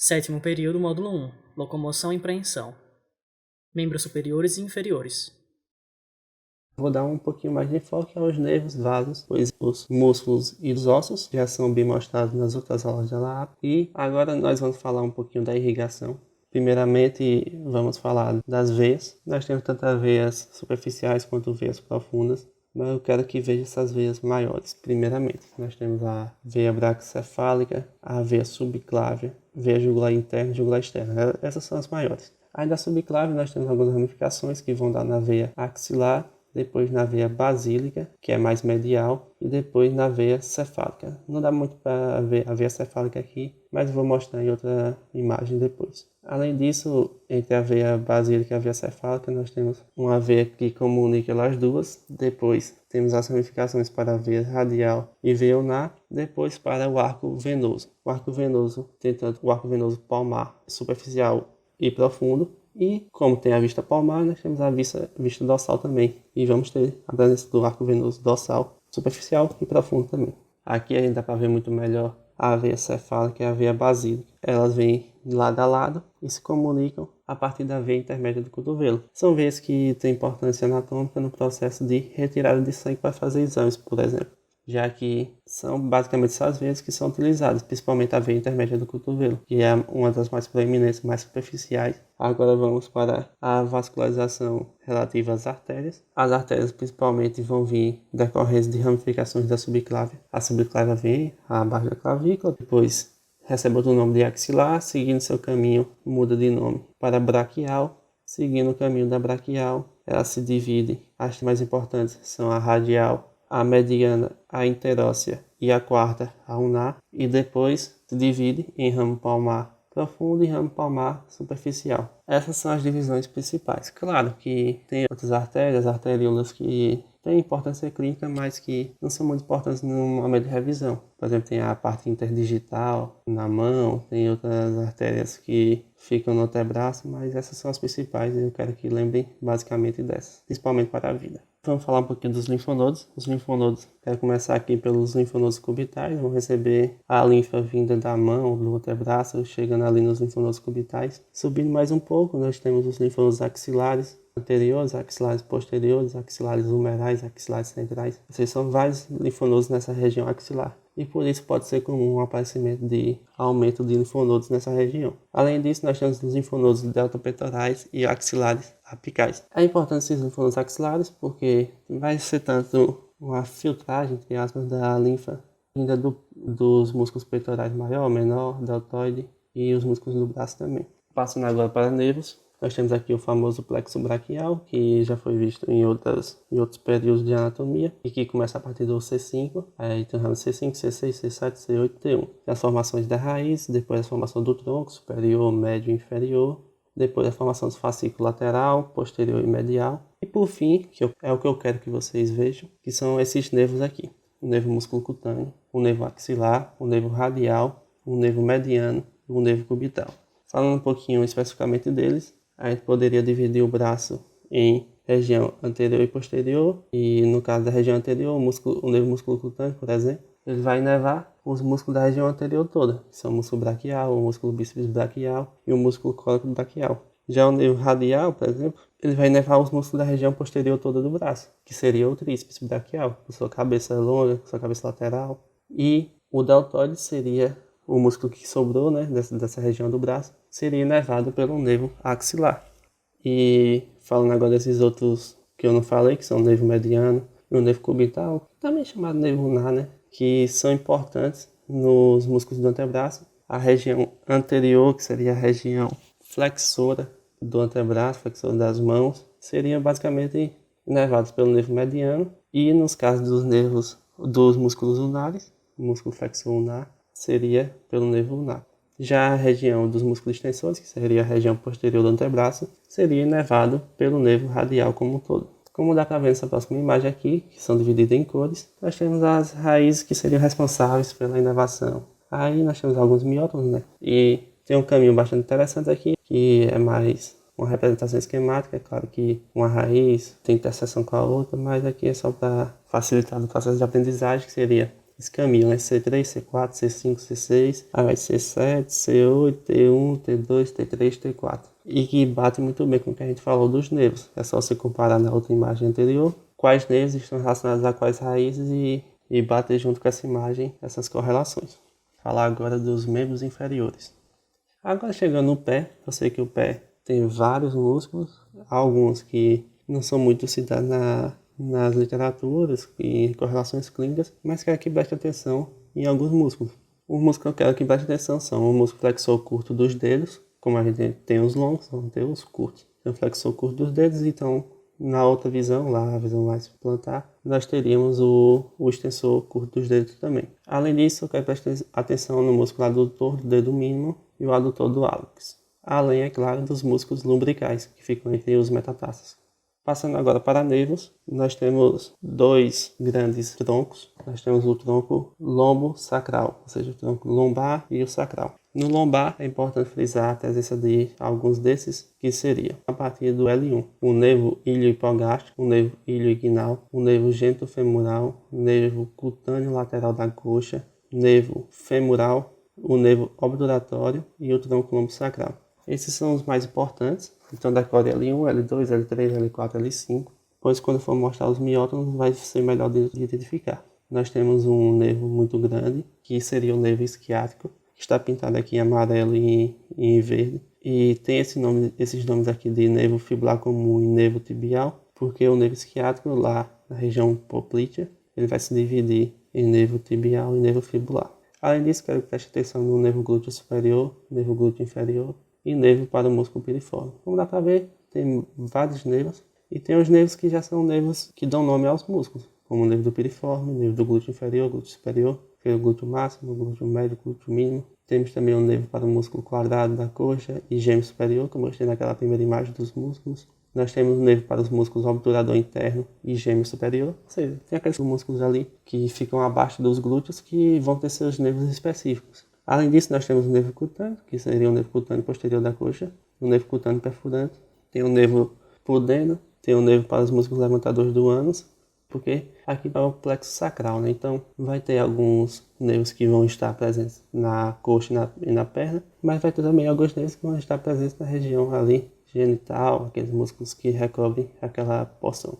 Sétimo período, módulo 1. Locomoção e preensão. Membros superiores e inferiores. Vou dar um pouquinho mais de enfoque aos nervos, vasos, pois os músculos e os ossos já são bem mostrados nas outras aulas da LAAP. E agora nós vamos falar um pouquinho da irrigação. Primeiramente, vamos falar das veias. Nós temos tanto veias superficiais quanto veias profundas, mas eu quero que veja essas veias maiores. Primeiramente, nós temos a veia braquicefálica, a veia subclávia, veia jugular interna e jugular externa. Essas são as maiores. Aí da subclávia nós temos algumas ramificações que vão dar na veia axilar, depois na veia basílica, que é mais medial, e depois na veia cefálica. Não dá muito para ver a veia cefálica aqui, mas vou mostrar em outra imagem depois. Além disso, entre a veia basílica e a veia cefálica, nós temos uma veia que comunica elas duas. Depois temos as ramificações para a veia radial e veia ulnar. Depois para o arco venoso. O arco venoso tem tanto o arco venoso palmar superficial e profundo. E como tem a vista palmar, nós temos a vista dorsal também. E vamos ter a presença do arco venoso dorsal superficial e profundo também. Aqui a gente dá para ver muito melhor a veia cefálica e a veia basílica. Elas vêm de lado a lado e se comunicam a partir da veia intermédia do cotovelo. São veias que têm importância anatômica no processo de retirada de sangue para fazer exames, por exemplo, já que são basicamente essas veias que são utilizadas, principalmente a veia intermédia do cotovelo, que é uma das mais proeminentes, mais superficiais. Agora vamos para a vascularização relativa às artérias. As artérias principalmente vão vir decorrência de ramificações da subclávia. A subclávia vem abaixo da clavícula, depois recebe outro nome de axilar, seguindo seu caminho muda de nome para braquial. Seguindo o caminho da braquial, ela se divide. As mais importantes são a radial, a mediana, a interóssea e a quarta, a ulnar, e depois se divide em ramo palmar profundo e ramo palmar superficial. Essas são as divisões principais. Claro que tem outras artérias, arteríolas que têm importância clínica, mas que não são muito importantes no momento de revisão. Por exemplo, tem a parte interdigital na mão, tem outras artérias que ficam no antebraço, mas essas são as principais e eu quero que lembrem basicamente dessas, principalmente para a vida. Vamos falar um pouquinho dos linfonodos. Os linfonodos, quero começar aqui pelos linfonodos cubitais, vão receber a linfa vinda da mão, do antebraço, chegando ali nos linfonodos cubitais. Subindo mais um pouco, nós temos os linfonodos axilares anteriores, axilares posteriores, axilares humerais, axilares centrais. Esses são vários linfonodos nessa região axilar. E por isso pode ser comum o aparecimento de aumento de linfonodos nessa região. Além disso, nós temos os linfonodos deltopetorais e axilares apicais. É importante esses linfonodos axilares porque vai ser tanto uma filtragem, entre aspas, da linfa vinda dos músculos peitorais maior, menor, deltoide e os músculos do braço também. Passando agora para nervos. Nós temos aqui o famoso plexo braquial, que já foi visto em outros períodos de anatomia, e que começa a partir do C5, aí tem o ramo C5, C6, C7, C8, T1. Tem as formações da raiz, depois a formação do tronco, superior, médio e inferior, depois a formação do fascículo lateral, posterior e medial, e por fim, é o que eu quero que vocês vejam, que são esses nervos aqui. O nervo musculocutâneo, o nervo axilar, o nervo radial, o nervo mediano e o nervo cubital. Falando um pouquinho especificamente deles, a gente poderia dividir o braço em região anterior e posterior, e no caso da região anterior, o nervo musculocutâneo, por exemplo, ele vai inervar os músculos da região anterior toda, que são o músculo braquial, o músculo bíceps braquial e o músculo cólico braquial. Já o nervo radial, por exemplo, ele vai inervar os músculos da região posterior toda do braço, que seria o tríceps braquial, com sua cabeça longa, com sua cabeça lateral, e o deltoide seria o músculo que sobrou, né, dessa região do braço, seria inervado pelo nervo axilar. E falando agora desses outros que eu não falei, que são o nervo mediano e o nervo cubital, também chamado nervo ulnar, né, que são importantes nos músculos do antebraço. A região anterior, que seria a região flexora do antebraço, flexora das mãos, seriam basicamente inervados pelo nervo mediano. E nos casos dos nervos dos músculos ulnares, o músculo flexor ulnar, seria pelo nervo ulnar. Já a região dos músculos extensores, que seria a região posterior do antebraço, seria inervado pelo nervo radial como um todo. Como dá para ver nessa próxima imagem aqui, que são divididas em cores, nós temos as raízes que seriam responsáveis pela inervação. Aí nós temos alguns miótonos, né? E tem um caminho bastante interessante aqui, que é mais uma representação esquemática. É claro que uma raiz tem interseção com a outra, mas aqui é só para facilitar o processo de aprendizagem, que seria esse caminho, né? C3, C4, C5, C6, aí vai C7, C8, T1, T2, T3, T4. E que bate muito bem com o que a gente falou dos nervos. É só se comparar na outra imagem anterior, quais nervos estão relacionados a quais raízes e bater junto com essa imagem essas correlações. Falar agora dos membros inferiores. Agora chegando no pé, eu sei que o pé tem vários músculos, alguns que não são muito citados nas literaturas e correlações clínicas, mas quero que preste atenção em alguns músculos. Os músculos que eu quero que preste atenção são o músculo flexor curto dos dedos, como a gente tem os longos, vamos ter os curtos. Tem o flexor curto dos dedos, então na outra visão, lá a visão mais plantar, nós teríamos o extensor curto dos dedos também. Além disso, eu quero prestar atenção no músculo adutor do dedo mínimo e o adutor do hálux. Além, é claro, dos músculos lumbricais, que ficam entre os metatarsos. Passando agora para nervos, nós temos dois grandes troncos. Nós temos o tronco lombo-sacral, ou seja, o tronco lombar e o sacral. No lombar, é importante frisar a presença de alguns desses, que seriam, a partir do L1, o nervo iliohipogástrico, o nervo ilioinguinal, o nervo genitofemoral, o nervo cutâneo lateral da coxa, nervo femoral, o nervo obturatório e o tronco lombo-sacral. Esses são os mais importantes, então decore L1, L2, L3, L4, L5, pois quando for mostrar os miótonos vai ser melhor de identificar. Nós temos um nervo muito grande, que seria o nervo isquiático, que está pintado aqui em amarelo e em verde, e tem esses nomes aqui de nervo fibular comum e nervo tibial, porque o nervo isquiático lá na região poplítea, ele vai se dividir em nervo tibial e nervo fibular. Além disso, quero que preste atenção no nervo glúteo superior, nervo glúteo inferior, e nervo para o músculo piriforme. Como dá para ver, tem vários nervos, e tem os nervos que já são nervos que dão nome aos músculos, como o nervo do piriforme, nervo do glúteo inferior, glúteo superior, o glúteo máximo, glúteo médio, glúteo mínimo. Temos também o nervo para o músculo quadrado da coxa e gêmeo superior, que eu mostrei naquela primeira imagem dos músculos. Nós temos o nervo para os músculos obturador interno e gêmeo superior, ou seja, tem aqueles músculos ali que ficam abaixo dos glúteos que vão ter seus nervos específicos. Além disso, nós temos o nervo cutâneo, que seria o nervo cutâneo posterior da coxa, o nervo cutâneo perfurante, tem o nervo pudendo, tem o nervo para os músculos levantadores do ânus, porque aqui é o plexo sacral, né? Então vai ter alguns nervos que vão estar presentes na coxa e na perna, mas vai ter também alguns nervos que vão estar presentes na região ali genital, aqueles músculos que recobrem aquela porção.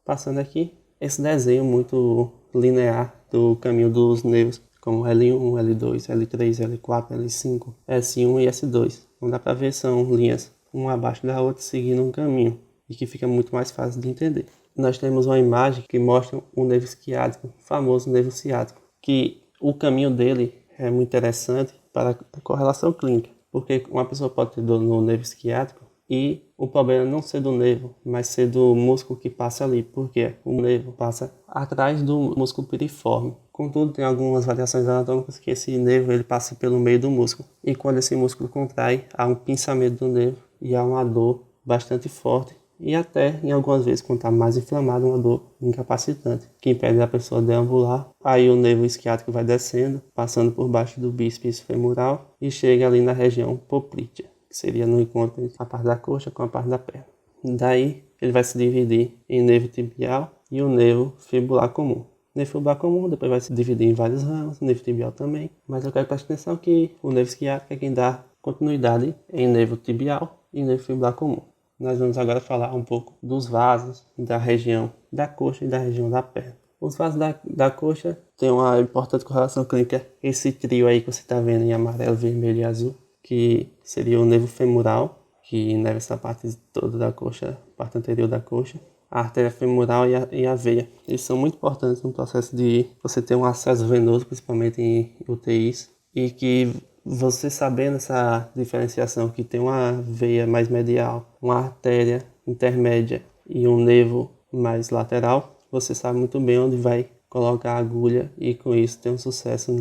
Passando aqui, esse desenho muito linear do caminho dos nervos, como L1, L2, L3, L4, L5, S1 e S2. Como dá para ver, são linhas uma abaixo da outra seguindo um caminho e que fica muito mais fácil de entender. Nós temos uma imagem que mostra um nervo isquiático, o famoso nervo ciático, que o caminho dele é muito interessante para a correlação clínica, porque uma pessoa pode ter dor no nervo isquiático e o problema não ser do nervo, mas ser do músculo que passa ali, porque o nervo passa atrás do músculo piriforme. Contudo, tem algumas variações anatômicas que esse nervo ele passa pelo meio do músculo. E quando esse músculo contrai, há um pinçamento do nervo e há uma dor bastante forte. E até, em algumas vezes, quando está mais inflamado, uma dor incapacitante, que impede a pessoa de deambular. Aí o nervo isquiático vai descendo, passando por baixo do bíceps femoral e chega ali na região poplítea, que seria no encontro entre a parte da coxa com a parte da perna. Daí, ele vai se dividir em nervo tibial e o nervo fibular comum. O nervo fibular comum depois vai se dividir em vários ramos, o nervo tibial também, mas eu quero prestar atenção que o nervo isquiático é quem dá continuidade em nervo tibial e nervo fibular comum. Nós vamos agora falar um pouco dos vasos da região da coxa e da região da perna. Os vasos da coxa têm uma importante correlação clínica, esse trio aí que você está vendo em amarelo, vermelho e azul, que seria o nervo femoral, que inerva essa parte toda da coxa, parte anterior da coxa, a artéria femoral e a veia. Eles são muito importantes no processo de você ter um acesso venoso, principalmente em UTIs, e que você sabendo essa diferenciação, que tem uma veia mais medial, uma artéria intermédia e um nervo mais lateral, você sabe muito bem onde vai colocar a agulha e com isso ter um sucesso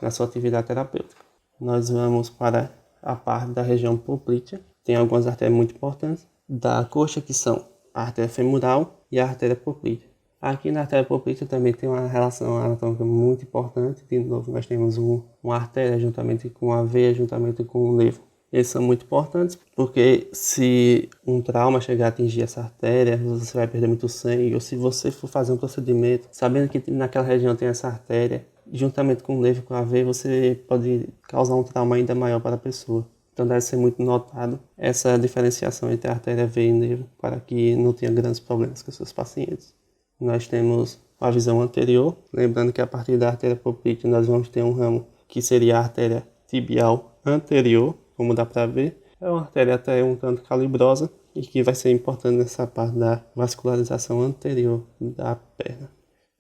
na sua atividade terapêutica. Nós vamos para a parte da região poplítea. Tem algumas artérias muito importantes da coxa, que são a artéria femoral e a artéria poplítea. Aqui na artéria poplítea também tem uma relação anatômica muito importante. De novo, nós temos uma artéria juntamente com a veia, juntamente com o nervo. Eles são muito importantes porque se um trauma chegar a atingir essa artéria, você vai perder muito sangue. Ou se você for fazer um procedimento, sabendo que naquela região tem essa artéria juntamente com o nervo e com a veia, você pode causar um trauma ainda maior para a pessoa. Então deve ser muito notado essa diferenciação entre artéria, veia e nervo para que não tenha grandes problemas com os seus pacientes. Nós temos a visão anterior, lembrando que a partir da artéria poplítea nós vamos ter um ramo que seria a artéria tibial anterior, como dá para ver. É uma artéria até um tanto calibrosa e que vai ser importante nessa parte da vascularização anterior da perna.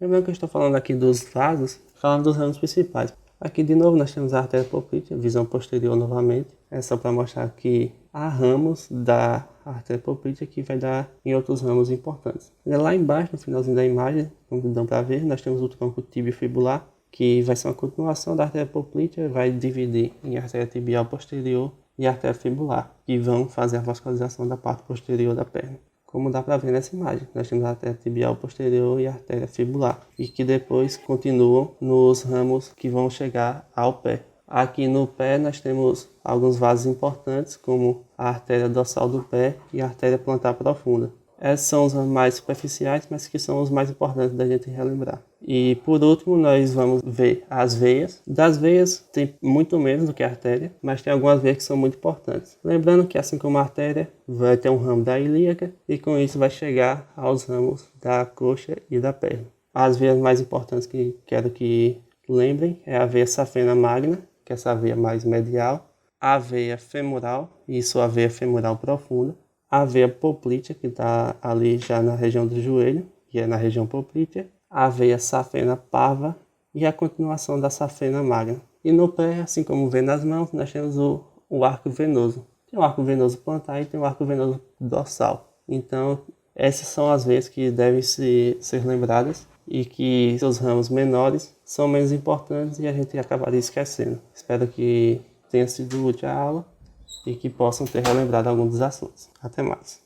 Lembrando que eu estou falando aqui dos vasos, falando dos ramos principais. Aqui de novo nós temos a artéria poplítea, visão posterior novamente. É só para mostrar que há ramos da artéria poplítea que vai dar em outros ramos importantes. Lá embaixo, no finalzinho da imagem, como dão para ver, nós temos o tronco tibio-fibular, que vai ser uma continuação da artéria poplítea, vai dividir em artéria tibial posterior e artéria fibular, que vão fazer a vascularização da parte posterior da perna. Como dá para ver nessa imagem, nós temos a artéria tibial posterior e a artéria fibular, e que depois continuam nos ramos que vão chegar ao pé. Aqui no pé nós temos alguns vasos importantes, como a artéria dorsal do pé e a artéria plantar profunda. Esses são os mais superficiais, mas que são os mais importantes da gente relembrar. E por último, nós vamos ver as veias. Das veias tem muito menos do que a artéria, mas tem algumas veias que são muito importantes. Lembrando que assim como a artéria, vai ter um ramo da ilíaca e com isso vai chegar aos ramos da coxa e da perna. As veias mais importantes que quero que lembrem é a veia safena magna, que é essa veia mais medial, a veia femoral, isso a veia femoral profunda, a veia poplítea, que está ali já na região do joelho, que é na região poplítea, a veia safena parva e a continuação da safena magna. E no pé, assim como vê nas mãos, nós temos o arco venoso. Tem o arco venoso plantar e tem o arco venoso dorsal. Então, essas são as veias que devem ser lembradas e que seus ramos menores são menos importantes e a gente acabaria esquecendo. Espero que tenha sido útil a aula e que possam ter relembrado alguns dos assuntos. Até mais.